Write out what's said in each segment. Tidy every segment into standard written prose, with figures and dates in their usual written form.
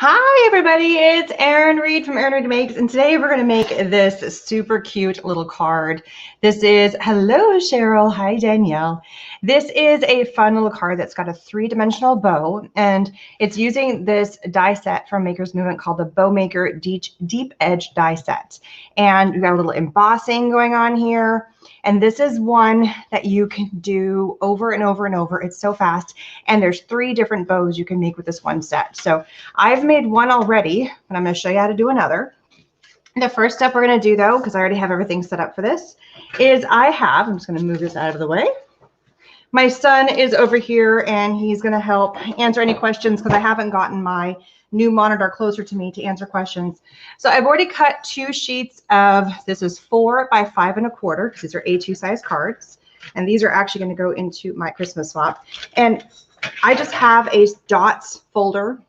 Hi everybody, it's Erin Reed from Erin Reed Makes, and today we're going to make this super cute little card. This is, hello Cheryl, hi Danielle. This is a fun little card that's got a three-dimensional bow, and it's using this die set from Maker's Movement called the Bow Maker Deep Edge die set. And we've got a little embossing going on here. And this is one that you can do over and over and over. It's so fast. And there's 3 different bows you can make with this one set. So I've made one already, but I'm going to show you how to do another. The first step we're going to do, though, because I already have everything set up for this, is I'm just going to move this out of the way. My son is over here, and he's going to help answer any questions because I haven't gotten my new monitor closer to me to answer questions. So I've already cut 2 sheets of, this is 4 by 5 1/4, because these are A2 size cards. And these are actually going to go into my Christmas swap. And I just have a dots folder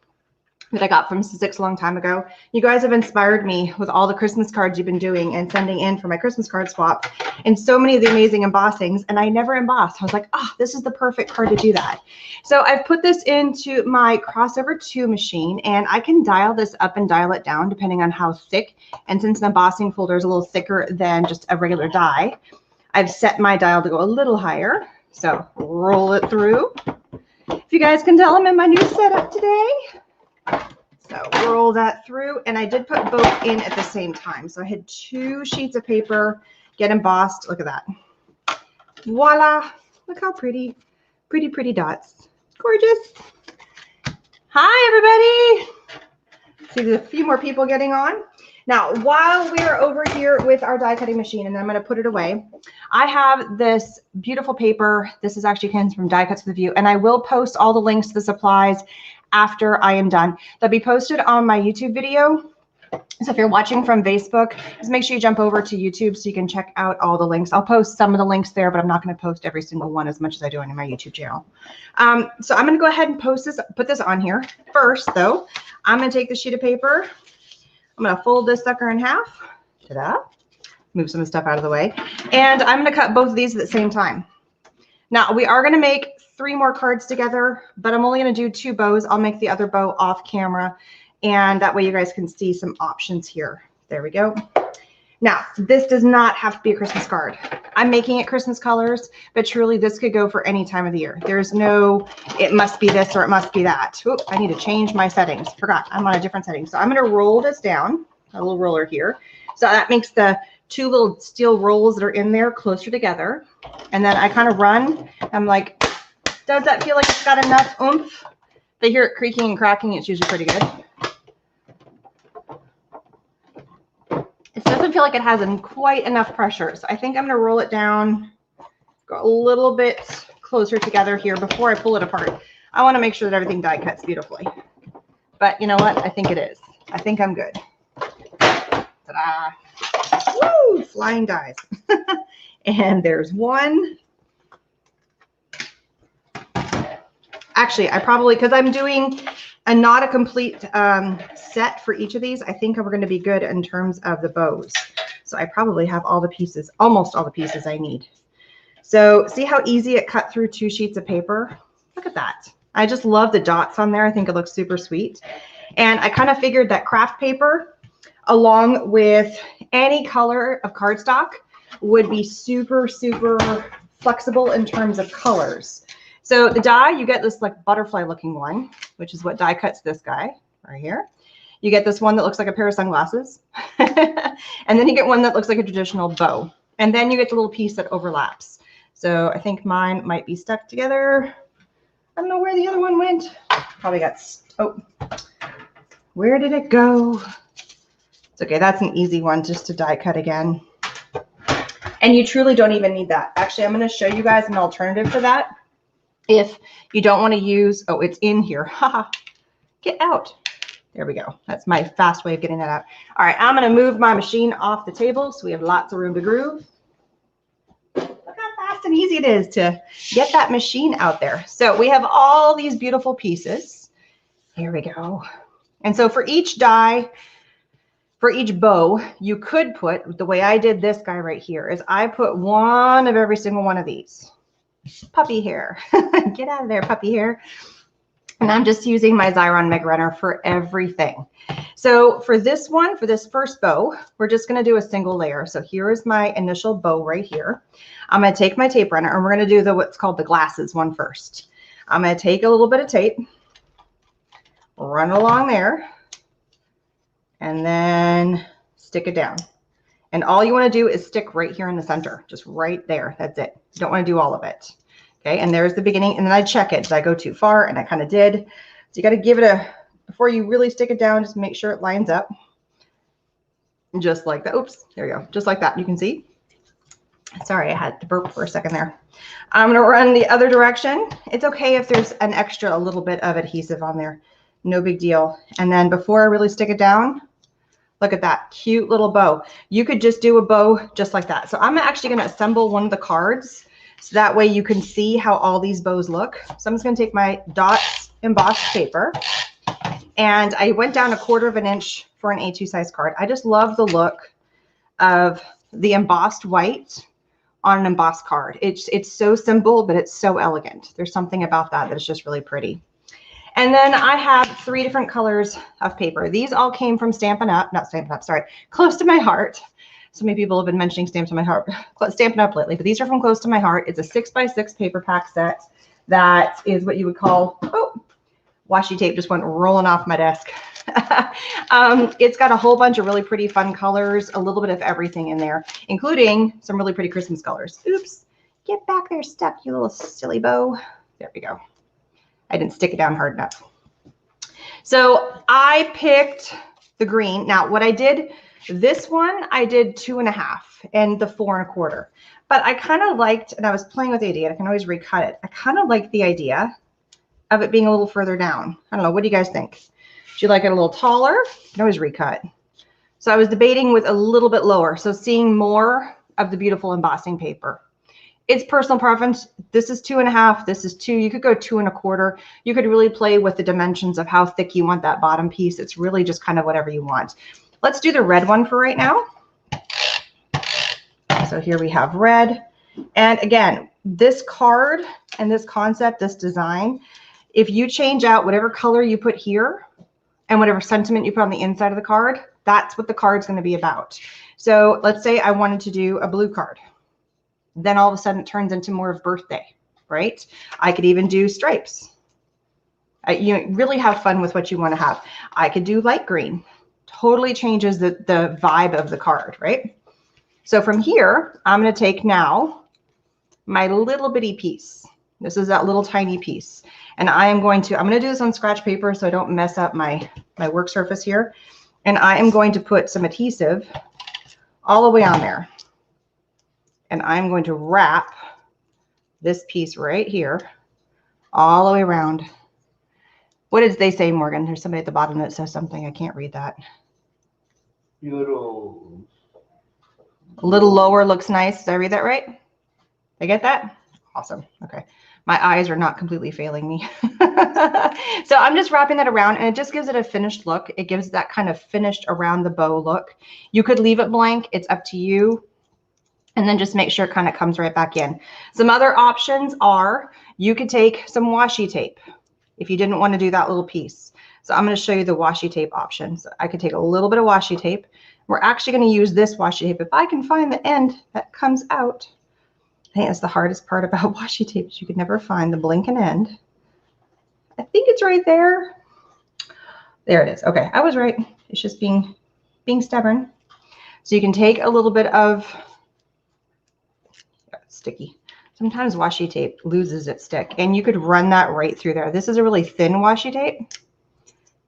that I got from Six a long time ago. You guys have inspired me with all the Christmas cards you've been doing and sending in for my Christmas card swap, and so many of the amazing embossings, and I never embossed. I was like, oh, this is the perfect card to do that. So I've put this into my crossover 2 machine, and I can dial this up and dial it down depending on how thick. And since the embossing folder is a little thicker than just a regular die, I've set my dial to go a little higher. So roll it through. If you guys can tell, I'm in my new setup today. So roll that through, and I did put both in at the same time. So I had 2 sheets of paper get embossed. Look at that. Voila. Look how pretty, pretty dots. Gorgeous. Hi, everybody. See, there's a few more people getting on. Now, while we're over here with our die cutting machine, and then I'm going to put it away, I have this beautiful paper. This is actually pins from Die Cuts with a View, and I will post all the links to the supplies after I am done. They'll be posted on my YouTube video. So if you're watching from Facebook, just make sure you jump over to YouTube so you can check out all the links. I'll post some of the links there, but I'm not going to post every single one as much as I do on my YouTube channel. So I'm going to go ahead and put this on here. First, though, I'm going to take the sheet of paper. I'm going to fold this sucker in half. Ta-da. Move some of the stuff out of the way. And I'm going to cut both of these at the same time. Now, we are going to make 3 more cards together, but I'm only going to do 2 bows. I'll make the other bow off camera, and that way you guys can see some options here. There we go. Now, this does not have to be a Christmas card. I'm making it Christmas colors, but truly this could go for any time of the year. There's no, it must be this or it must be that. Oop, I need to change my settings. Forgot, I'm on a different setting. So I'm going to roll this down, a little roller here. So that makes the 2 little steel rolls that are in there closer together. And then I kind of run. I'm like, does that feel like it's got enough oomph? If I hear it creaking and cracking, it's usually pretty good. It doesn't feel like it has quite enough pressure. So I think I'm going to roll it down, go a little bit closer together here before I pull it apart. I want to make sure that everything die cuts beautifully. But you know what? I think it is. I think I'm good. Ta-da! Woo! Flying dies. And there's one. Actually, I probably, because I'm doing not a complete set for each of these, I think we're going to be good in terms of the bows. So I probably have all the pieces, almost all the pieces I need. So see how easy it cut through 2 sheets of paper? Look at that. I just love the dots on there. I think it looks super sweet. And I kind of figured that craft paper, along with any color of cardstock, would be super, super flexible in terms of colors. So the die, you get this like butterfly looking one, which is what die cuts this guy right here. You get this one that looks like a pair of sunglasses. And then you get one that looks like a traditional bow. And then you get the little piece that overlaps. So I think mine might be stuck together. I don't know where the other one went. Probably got, oh, where did it go? It's okay, that's an easy one just to die cut again. And you truly don't even need that. Actually, I'm going to show you guys an alternative for that. If you don't want to use, oh, it's in here. Haha, get out. There we go. That's my fast way of getting that out. All right, I'm going to move my machine off the table so we have lots of room to groove. Look how fast and easy it is to get that machine out there. So we have all these beautiful pieces. Here we go. And so for each die, for each bow, you could put, the way I did this guy right here, is I put one of every single one of these. Puppy hair. Get out of there, puppy hair. And I'm just using my Xyron Meg Runner for everything. So for this one, for this first bow, we're just going to do a single layer. So here is my initial bow right here. I'm going to take my tape runner and we're going to do what's called the glasses one first. I'm going to take a little bit of tape, run along there, and then stick it down. And all you want to do is stick right here in the center, just right there. That's it. You don't want to do all of it. Okay, and there's the beginning, and then I check it. Did I go too far? And I kind of did. So you got to give it a, before you really stick it down, just make sure it lines up. Just like that. Oops, there you go. Just like that. You can see. Sorry, I had to burp for a second there. I'm going to run the other direction. It's okay if there's an extra, a little bit of adhesive on there. No big deal. And then before I really stick it down, look at that cute little bow. You could just do a bow just like that. So I'm actually going to assemble one of the cards so that way you can see how all these bows look. So I'm just going to take my dots embossed paper, and I went down 1/4 inch for an A2 size card. I just love the look of the embossed white on an embossed card. It's so simple, but it's so elegant. There's something about that that's just really pretty. And then I have 3 different colors of paper. These all came from Stampin' Up, not Stampin' Up, sorry, Close to My Heart. So many people have been mentioning Stampin' Up lately, but these are from Close to My Heart. It's a 6x6 paper pack set that is what you would call, oh, washi tape just went rolling off my desk. It's got a whole bunch of really pretty fun colors, a little bit of everything in there, including some really pretty Christmas colors. Oops, get back there stuck, you little silly bow. There we go. I didn't stick it down hard enough. So I picked the green. Now what I did, this one I did 2.5 and the 4 1/4. But I kind of liked, and I was playing with the idea, I can always recut it. I kind of liked the idea of it being a little further down. I don't know, what do you guys think? Do you like it a little taller? You can always recut. So I was debating with a little bit lower. So seeing more of the beautiful embossing paper. It's personal preference. This is 2.5. This is 2. You could go 2 1/4. You could really play with the dimensions of how thick you want that bottom piece. It's really just kind of whatever you want. Let's do the red one for right now. So here we have red. And again, this card and this concept, this design, if you change out whatever color you put here and whatever sentiment you put on the inside of the card, that's what the card's going to be about. So let's say I wanted to do a blue card. Then all of a sudden it turns into more of birthday, right? I could even do stripes. You really have fun with what you want to have. I could do light green. Totally changes the vibe of the card, right? So from here, I'm going to take now my little bitty piece. This is that little tiny piece. And I'm going to do this on scratch paper so I don't mess up my work surface here. And I am going to put some adhesive all the way on there. And I'm going to wrap this piece right here all the way around. What did they say, Morgan? There's somebody at the bottom that says something. I can't read that. A little lower looks nice. Did I read that right? Did I get that? Awesome. Okay. My eyes are not completely failing me. So I'm just wrapping that around, and it just gives it a finished look. It gives that kind of finished around the bow look. You could leave it blank. It's up to you. And then just make sure it kind of comes right back in. Some other options are you could take some washi tape if you didn't want to do that little piece. So I'm going to show you the washi tape options. I could take a little bit of washi tape. We're actually going to use this washi tape. If I can find the end that comes out. I think that's the hardest part about washi tape is you could never find the blinking end. I think it's right there. There it is. Okay, I was right. It's just being stubborn. So you can take a little bit of sticky. Sometimes washi tape loses its stick, and you could run that right through there. This is a really thin washi tape.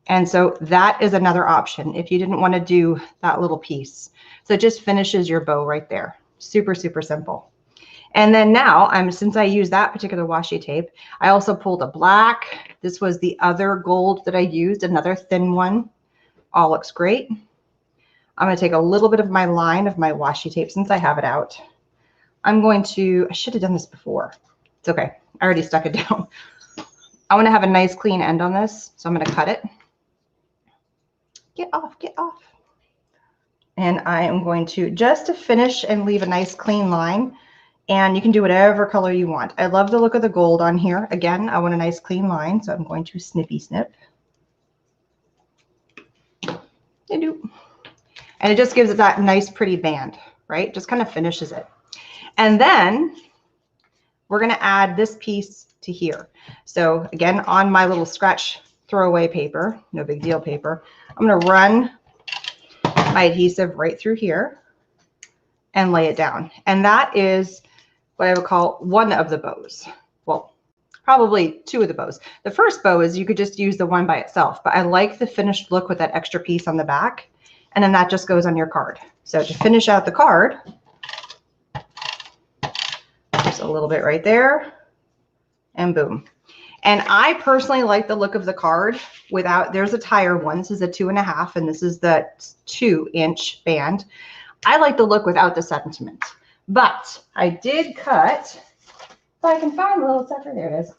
And so that is another option if you didn't want to do that little piece. So it just finishes your bow right there. Super, super simple. And then now, since I used that particular washi tape, I also pulled a black. This was the other gold that I used, another thin one. All looks great. I'm going to take a little bit of my line of my washi tape since I have it out. I should have done this before. It's okay. I already stuck it down. I want to have a nice clean end on this, so I'm going to cut it. Get off, get off. And I am going to, just to finish and leave a nice clean line, And you can do whatever color you want. I love the look of the gold on here. Again, I want a nice clean line, so I'm going to snippy snip. And it just gives it that nice pretty band, right? Just kind of finishes it. And then we're going to add this piece to here. So again, on my little scratch throwaway paper, no big deal paper, I'm going to run my adhesive right through here and lay it down. And that is what I would call one of the bows. Well, probably two of the bows. The first bow is you could just use the one by itself, but I like the finished look with that extra piece on the back. And then that just goes on your card. So to finish out the card, just a little bit right there, and boom. And I personally like the look of the card without, there's a tire one. This is a 2.5, and this is the 2-inch band. I like the look without the sentiment. But I did cut, if I can find the little sucker, there it is.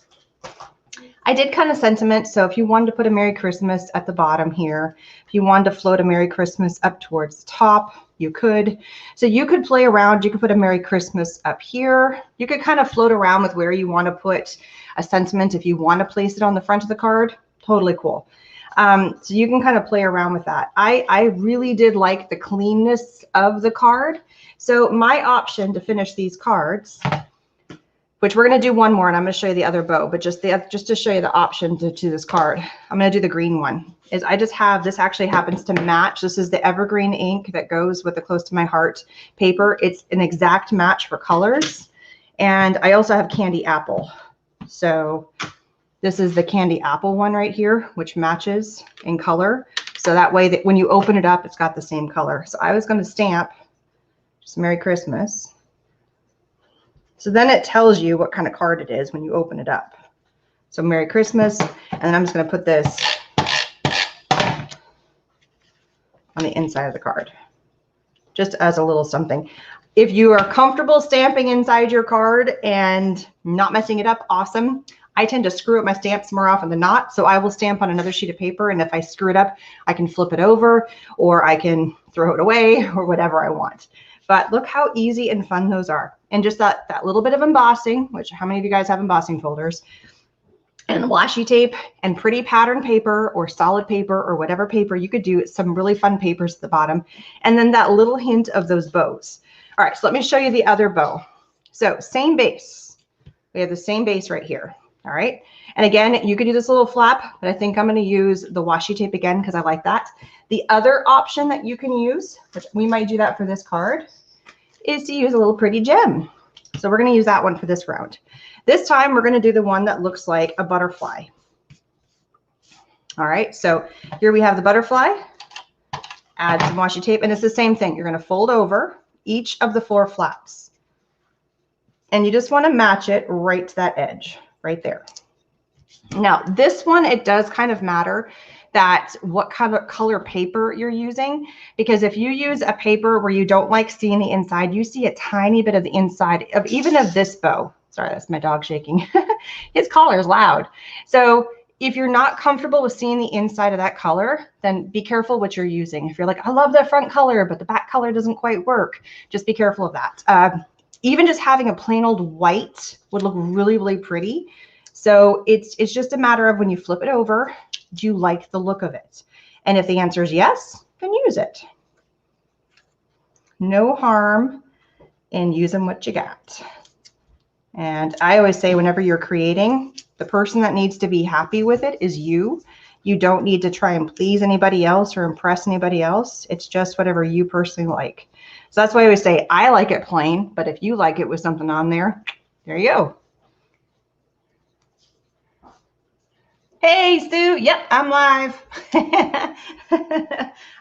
I did cut a sentiment, so if you wanted to put a Merry Christmas at the bottom here, if you wanted to float a Merry Christmas up towards the top, you could. So you could play around. You could put a Merry Christmas up here. You could kind of float around with where you want to put a sentiment if you want to place it on the front of the card. Totally cool. So you can kind of play around with that. I really did like the cleanness of the card. So my option to finish these cards, which we're going to do one more, and I'm going to show you the other bow, but just to show you the option to this card, I'm going to do the green one, is I just have, this actually happens to match. This is the evergreen ink that goes with the Close to My Heart paper. It's an exact match for colors. And I also have candy apple. So this is the candy apple one right here, which matches in color. So that way that when you open it up, it's got the same color. So I was going to stamp just Merry Christmas. So then it tells you what kind of card it is when you open it up. So Merry Christmas, and then I'm just going to put this on the inside of the card, just as a little something. If you are comfortable stamping inside your card and not messing it up, awesome. I tend to screw up my stamps more often than not, so I will stamp on another sheet of paper, and if I screw it up, I can flip it over, or I can throw it away, or whatever I want. But look how easy and fun those are. And just that little bit of embossing, which how many of you guys have embossing folders, and washi tape and pretty pattern paper or solid paper or whatever paper you could do, some really fun papers at the bottom. And then that little hint of those bows. All right, so let me show you the other bow. So same base. We have the same base right here. All right. And again, you could do this little flap, but I think I'm going to use the washi tape again because I like that. The other option that you can use, which we might do that for this card, is to use a little pretty gem. So we're going to use that one for this round. This time we're going to do the one that looks like a butterfly. All right, so here we have the butterfly. Add some washi tape, and it's the same thing. You're going to fold over each of the 4 flaps. And you just want to match it right to that edge, right there. Now, this one, it does kind of matter that what kind of color paper you're using, because if you use a paper where you don't like seeing the inside, you see a tiny bit of the inside of even of this bow. Sorry, that's my dog shaking. His collar is loud. So if you're not comfortable with seeing the inside of that color, then be careful what you're using. If you're like, I love the front color, but the back color doesn't quite work, just be careful of that. Even just having a plain old white would look really, really pretty. So it's just a matter of when you flip it over, do you like the look of it? And if the answer is yes, then use it. No harm in using what you got. And I always say whenever you're creating, the person that needs to be happy with it is you. You don't need to try and please anybody else or impress anybody else. It's just whatever you personally like. So that's why I always say I like it plain, but if you like it with something on there, there you go. Hey, Stu. Yep, I'm live. I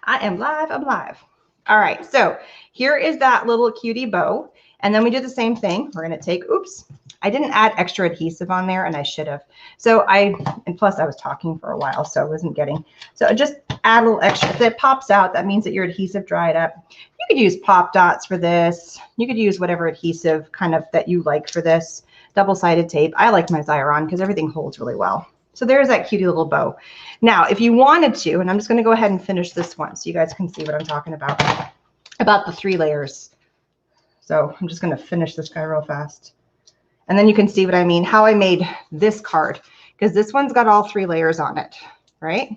am live. I'm live. All right. So here is that little cutie bow. And then we do the same thing. We're going to take, oops, I didn't add extra adhesive on there, and I should have. So and plus I was talking for a while, so I wasn't getting. So just add a little extra. If it pops out, that means that your adhesive dried up. You could use pop dots for this. You could use whatever adhesive kind of that you like for this. Double-sided tape. I like my Xyron because everything holds really well. So there's that cutie little bow. Now, if you wanted to, and I'm just going to go ahead and finish this one so you guys can see what I'm talking about the 3 layers. So I'm just going to finish this guy real fast. And then you can see what I mean, how I made this card, because this one's got all 3 layers on it, right?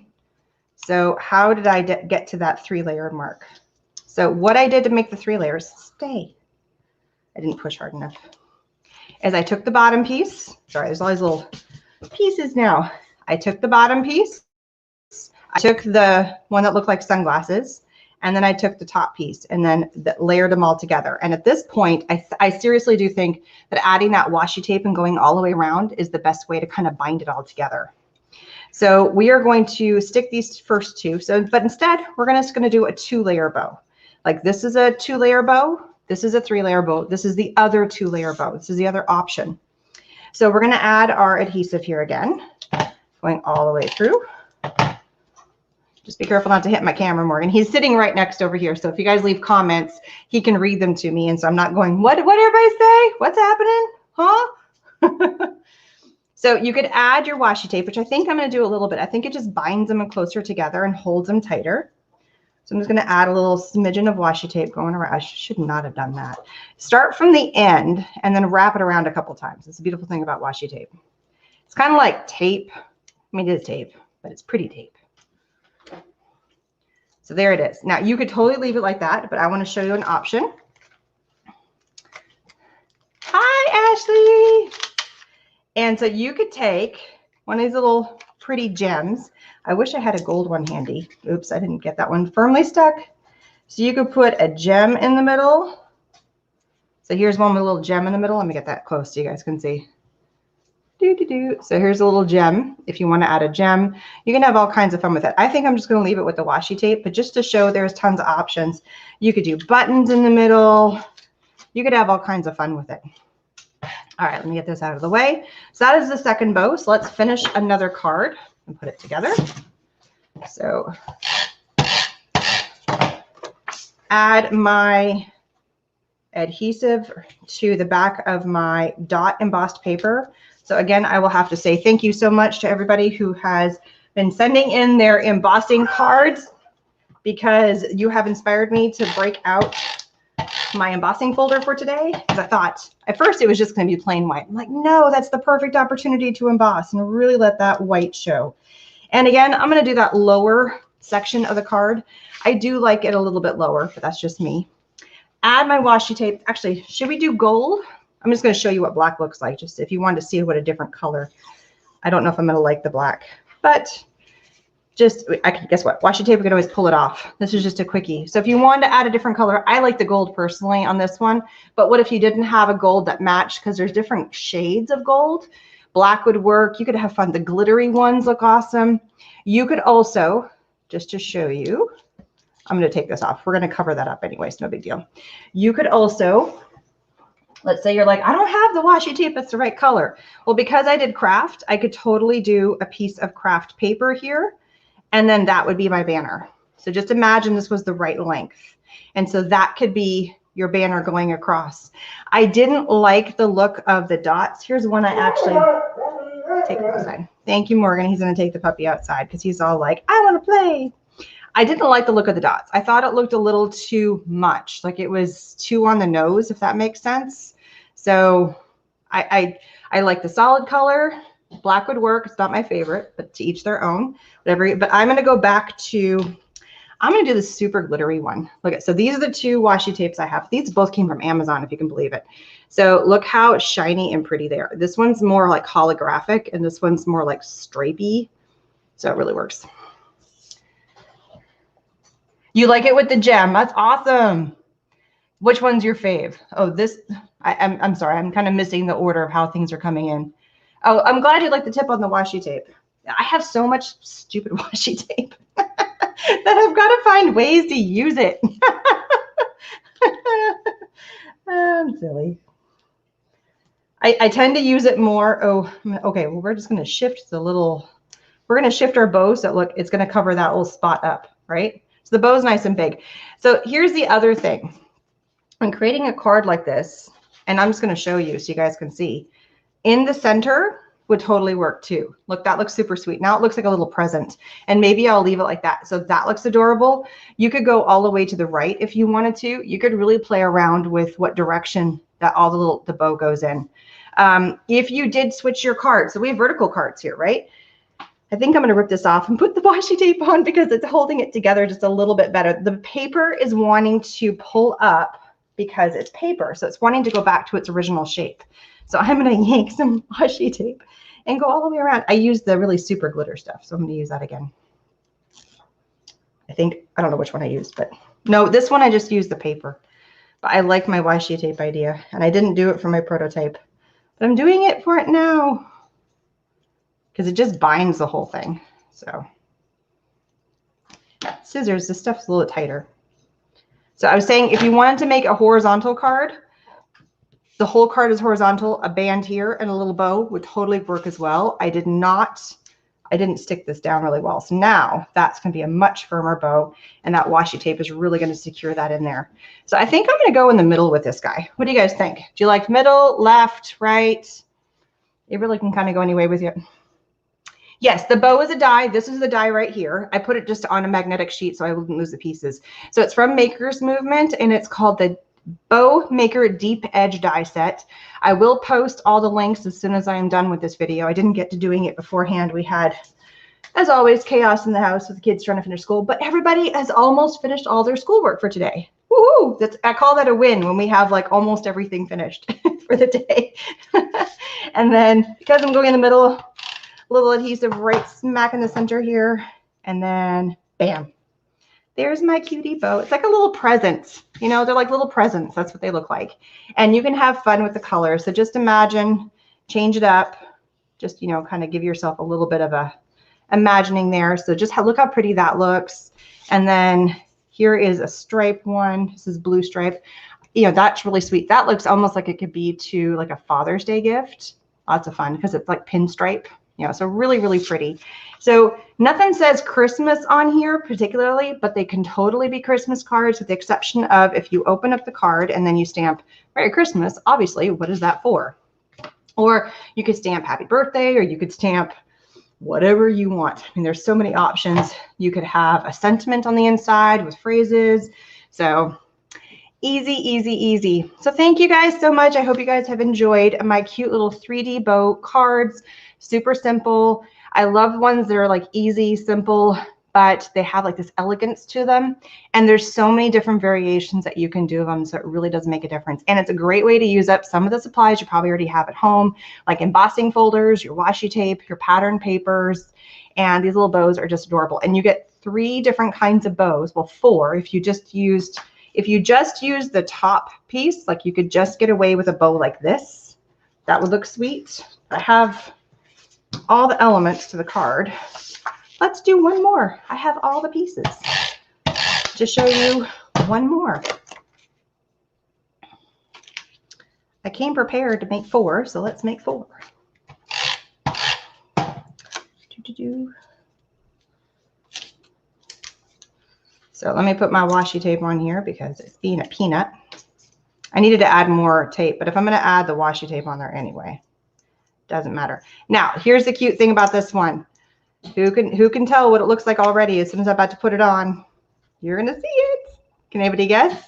So how did I get to that 3-layer mark? So what I did to make the 3 layers, stay. I didn't push hard enough. Is I took the bottom piece. Sorry, there's all these little pieces now. I took the bottom piece. I took the one that looked like sunglasses, and then I took the top piece and then layered them all together. And at this point, I seriously do think that adding that washi tape and going all the way around is the best way to kind of bind it all together. So we are going to stick these first 2. But instead, we're just going to do a 2-layer bow. Like this is a 2-layer bow. This is a 3-layer bow. This is the other 2-layer bow. This is the other option. So we're going to add our adhesive here again, going all the way through. Just be careful not to hit my camera, Morgan. He's sitting right next over here. So if you guys leave comments, he can read them to me. And so I'm not going, what everybody say? What's happening? Huh? So you could add your washi tape, which I think I'm going to do a little bit. I think it just binds them closer together and holds them tighter. So I'm just going to add a little smidgen of washi tape going around. I should not have done that. Start from the end and then wrap it around a couple times. It's a beautiful thing about washi tape. It's kind of like tape. I mean, it is tape, but it's pretty tape. So there it is. Now you could totally leave it like that, but I want to show you an option. Hi, Ashley. And so you could take one of these little pretty gems. I wish I had a gold one handy. Oops, I didn't get that one firmly stuck. So you could put a gem in the middle. So here's one with a little gem in the middle. Let me get that close so you guys can see. So here's a little gem. If you want to add a gem, you can have all kinds of fun with it. I think I'm just going to leave it with the washi tape, but just to show there's tons of options. You could do buttons in the middle. You could have all kinds of fun with it. All right, let me get this out of the way. So that is the second bow. So let's finish another card and put it together. So add my adhesive to the back of my dot embossed paper. So again, I will have to say thank you so much to everybody who has been sending in their embossing cards, because you have inspired me to break out my embossing folder for today. Because I thought at first it was just going to be plain white. I'm like, no, that's the perfect opportunity to emboss and really let that white show. And again, I'm going to do that lower section of the card. I do like it a little bit lower, but that's just me. Add my washi tape. Actually, should we do gold? I'm just going to show you what black looks like, just if you want to see what a different color. I don't know if I'm going to like the black, but just, guess what? Washi tape, we can always pull it off. This is just a quickie. So if you wanted to add a different color, I like the gold personally on this one, but what if you didn't have a gold that matched? Because there's different shades of gold. Black would work. You could have fun. The glittery ones look awesome. You could also, just to show you, I'm going to take this off. We're going to cover that up anyway, so no big deal. You could also, let's say you're like, I don't have the washi tape that's the right color. Well, because I did craft, I could totally do a piece of craft paper here, and then that would be my banner. So just imagine this was the right length. And so that could be your banner going across. I didn't like the look of the dots. Here's one I actually take it outside. Thank you, Morgan. He's going to take the puppy outside because he's all like, I want to play. I didn't like the look of the dots. I thought it looked a little too much, like it was too on the nose, if that makes sense. So I like the solid color. Black would work. It's not my favorite, but to each their own. Whatever. But I'm going to go back to, I'm going to do the super glittery one. Look at, so these are the 2 washi tapes I have. These both came from Amazon, if you can believe it. So look how shiny and pretty they are. This one's more like holographic, and this one's more like stripey. So it really works. You like it with the gem. That's awesome. Which one's your fave? Oh, this, I'm sorry. I'm kind of missing the order of how things are coming in. Oh, I'm glad you like the tip on the washi tape. I have so much stupid washi tape that I've got to find ways to use it. I'm silly. I tend to use it more. Oh, okay. Well, we're just going to shift the little, we're going to shift our bow so look, it's going to cover that little spot up, right? So the bow is nice and big. So here's the other thing. When creating a card like this, and I'm just going to show you so you guys can see, in the center, would totally work too. Look, that looks super sweet. Now it looks like a little present, and maybe I'll leave it like that. So that looks adorable. You could go all the way to the right if you wanted to. You could really play around with what direction that all the bow goes in. If you did switch your cards, so we have vertical cards here, right? I think I'm going to rip this off and put the washi tape on because it's holding it together just a little bit better. The paper is wanting to pull up because it's paper, so it's wanting to go back to its original shape. So I'm going to yank some washi tape and go all the way around. I used the really super glitter stuff, so I'm going to use that again. I don't know which one I used, but no, this one I just used the paper. But I like my washi tape idea, and I didn't do it for my prototype, but I'm doing it for it now because it just binds the whole thing. So scissors, this stuff's a little tighter. So I was saying, if you wanted to make a horizontal card, the whole card is horizontal, a band here and a little bow would totally work as well. I didn't stick this down really well. So now that's going to be a much firmer bow, and that washi tape is really going to secure that in there. So I think I'm going to go in the middle with this guy. What do you guys think? Do you like middle, left, right? It really can kind of go any way with you. Yes, the bow is a die. This is the die right here. I put it just on a magnetic sheet so I wouldn't lose the pieces. So it's from Maker's Movement, and it's called the Bow Maker Deep Edge die set. I will post all the links as soon as I am done with this video. I didn't get to doing it beforehand. We had, as always, chaos in the house with the kids trying to finish school, but everybody has almost finished all their schoolwork for today. Woohoo! I call that a win when we have like almost everything finished for the day. And then because I'm going in the middle, a little adhesive right smack in the center here, and then bam. There's my cutie bow. It's like a little present. You know, they're like little presents. That's what they look like. And you can have fun with the colors. So just imagine, change it up. Just, you know, kind of give yourself a little bit of a imagining there. So just look how pretty that looks. And then here is a stripe one. This is blue stripe. You know, that's really sweet. That looks almost like it could be to like a Father's Day gift. Lots of fun because it's like pinstripe. You know, so really, really pretty. So nothing says Christmas on here particularly, but they can totally be Christmas cards with the exception of if you open up the card and then you stamp Merry Christmas, obviously, what is that for? Or you could stamp Happy Birthday, or you could stamp whatever you want. I mean, there's so many options. You could have a sentiment on the inside with phrases. So easy, easy, easy. So thank you guys so much. I hope you guys have enjoyed my cute little 3D bow cards. Super simple. I love ones that are like easy, simple, but they have like this elegance to them. And there's so many different variations that you can do of them. So it really does make a difference. And it's a great way to use up some of the supplies you probably already have at home, like embossing folders, your washi tape, your pattern papers. And these little bows are just adorable. And you get 3 different kinds of bows. Well, 4 if you just used the top piece. Like you could just get away with a bow like this. That would look sweet. I have all the elements to the card. Let's do one more. I have all the pieces to show you one more. I came prepared to make 4, so let's make 4. So let me put my washi tape on here because it's being a peanut. I needed to add more tape, but if I'm going to add the washi tape on there anyway, doesn't matter. Now, here's the cute thing about this one. Who can tell what it looks like already as soon as I'm about to put it on? You're going to see it. Can anybody guess?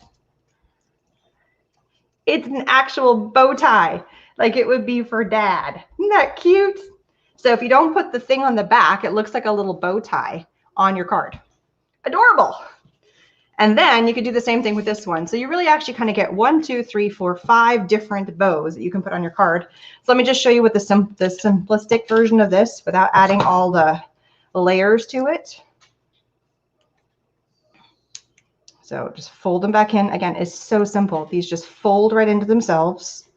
It's an actual bow tie, like it would be for Dad. Isn't that cute? So if you don't put the thing on the back, it looks like a little bow tie on your card. Adorable. And then you could do the same thing with this one. So you really actually kind of get 1, 2, 3, 4, 5 different bows that you can put on your card. So let me just show you what the simplistic version of this without adding all the layers to it. So just fold them back in. Again, it's so simple. These just fold right into themselves.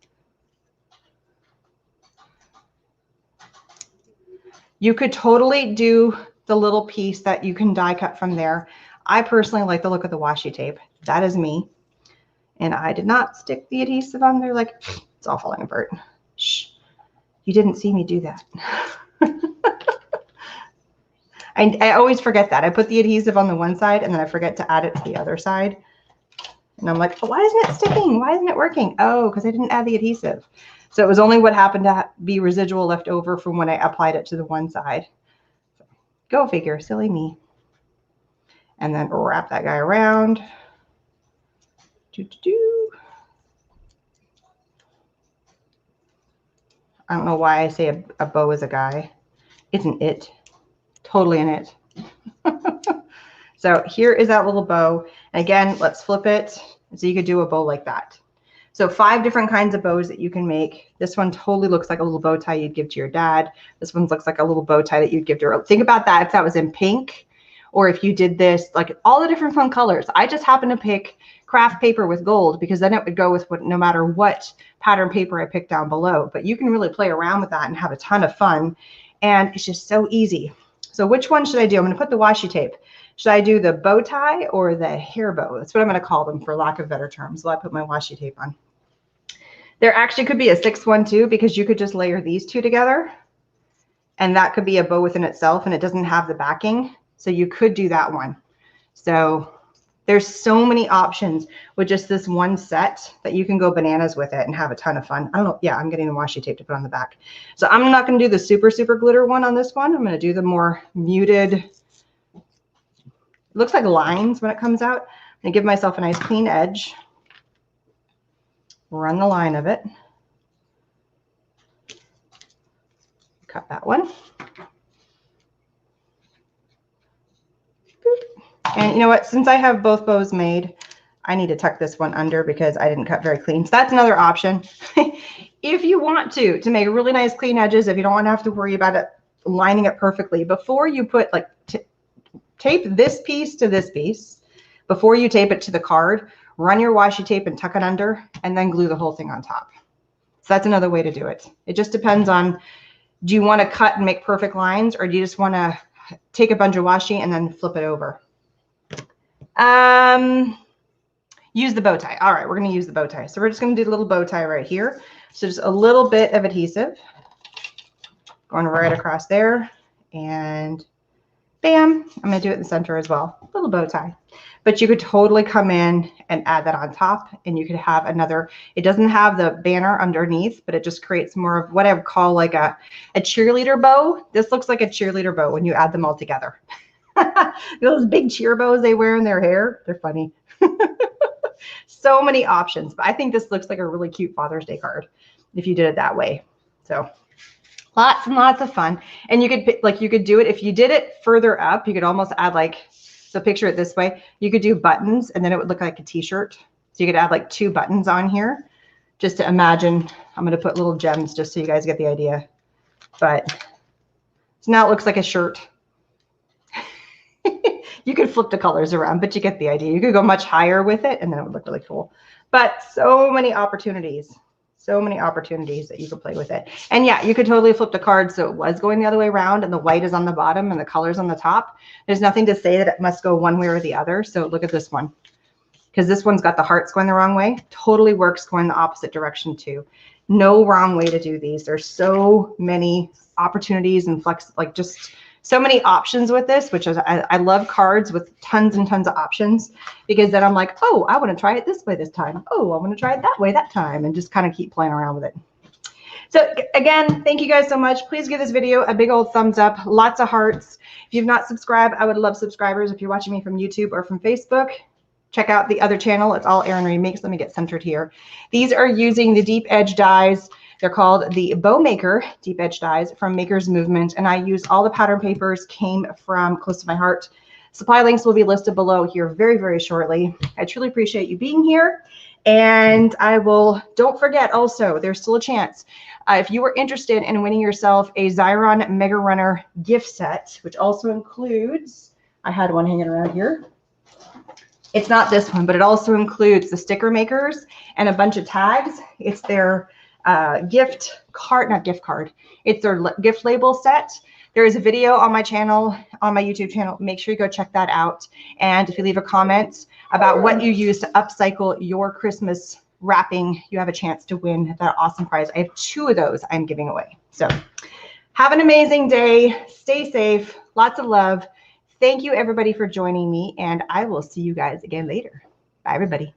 You could totally do the little piece that you can die cut from there. I personally like the look of the washi tape. That is me. And I did not stick the adhesive on there like it's all falling apart. Shh. You didn't see me do that. I always forget that. I put the adhesive on the one side and then I forget to add it to the other side. And I'm like, oh, why isn't it sticking? Why isn't it working? Oh, because I didn't add the adhesive. So it was only what happened to be residual left over from when I applied it to the one side. Go figure, silly me. And then wrap that guy around. I don't know why I say a bow is a guy. It's an it. Totally an it. So here is that little bow. And again, let's flip it. So you could do a bow like that. So 5 different kinds of bows that you can make. This one totally looks like a little bow tie you'd give to your dad. This one looks like a little bow tie that you'd give to her. Think about that if that was in pink, or if you did this, like all the different fun colors. I just happened to pick craft paper with gold because then it would go with what, no matter what pattern paper I picked down below. But you can really play around with that and have a ton of fun. And it's just so easy. So which one should I do? I'm going to put the washi tape. Should I do the bow tie or the hair bow? That's what I'm going to call them for lack of better terms. So I put my washi tape on. There actually could be a 6th one too, because you could just layer these 2 together and that could be a bow within itself and it doesn't have the backing. So you could do that one. So there's so many options with just this one set that you can go bananas with it and have a ton of fun. I don't know. Yeah, I'm getting the washi tape to put on the back. So I'm not going to do the super glitter one on this one. I'm going to do the more muted. It looks like lines when it comes out. I'm going to give myself a nice clean edge. Run the line of it. Cut that one. And you know what? Since I have both bows made, I need to tuck this one under because I didn't cut very clean. So that's another option. If you want to make really nice clean edges, if you don't want to have to worry about it lining up perfectly, before you put like tape this piece to this piece, before you tape it to the card, run your washi tape and tuck it under and then glue the whole thing on top. So that's another way to do it. It just depends on, do you want to cut and make perfect lines, or do you just want to take a bunch of washi and then flip it over? Use the bow tie. All right, we're going to use the bow tie. So we're just going to do a little bow tie right here. So just a little bit of adhesive going right across there, and bam, I'm going to do it in the center as well. A little bow tie. But you could totally come in and add that on top, and you could have another, it doesn't have the banner underneath, but it just creates more of what I would call like a cheerleader bow. This looks like a cheerleader bow when you add them all together. Those big cheer bows they wear in their hair, they're funny. So many options, but I think this looks like a really cute Father's Day card if you did it that way. So lots and lots of fun. And you could, like, you could do it if you did it further up, you could almost add like, so picture it this way, you could do buttons and then it would look like a t-shirt. So you could add like 2 buttons on here just to imagine. I'm going to put little gems just so you guys get the idea. But so now it looks like a shirt. You could flip the colors around, but you get the idea. You could go much higher with it and then it would look really cool. But so many opportunities that you could play with it. And yeah, you could totally flip the card so it was going the other way around and the white is on the bottom and the colors on the top. There's nothing to say that it must go one way or the other. So look at this one, because this one's got the hearts going the wrong way. Totally works going the opposite direction too. No wrong way to do these. There's so many opportunities and like just so many options with this, which is, I love cards with tons and tons of options, because then I'm like, oh, I want to try it this way this time. Oh, I want to try it that way that time, and just kind of keep playing around with it. So again, thank you guys so much. Please give this video a big old thumbs up, lots of hearts. If you've not subscribed, I would love subscribers. If you're watching me from YouTube or from Facebook, check out the other channel. It's all Erin Reed Makes. Let me get centered here. These are using the deep edge dies. They're called the Bow Maker Deep Edge Dies from Maker's Movement, and I used all the pattern papers came from Close to My Heart. Supply links will be listed below here very, very shortly. I truly appreciate you being here, and I will, don't forget also, there's still a chance. If you were interested in winning yourself a Xyron Mega Runner gift set, which also includes, I had one hanging around here. It's not this one, but it also includes the sticker makers and a bunch of tags. It's their gift card, not gift card, it's their gift label set. There is a video on my channel, on my YouTube channel. Make sure you go check that out. And if you leave a comment about what you use to upcycle your Christmas wrapping, you have a chance to win that awesome prize. I have 2 of those I'm giving away. So have an amazing day. Stay safe. Lots of love. Thank you everybody for joining me, and I will see you guys again later. Bye everybody.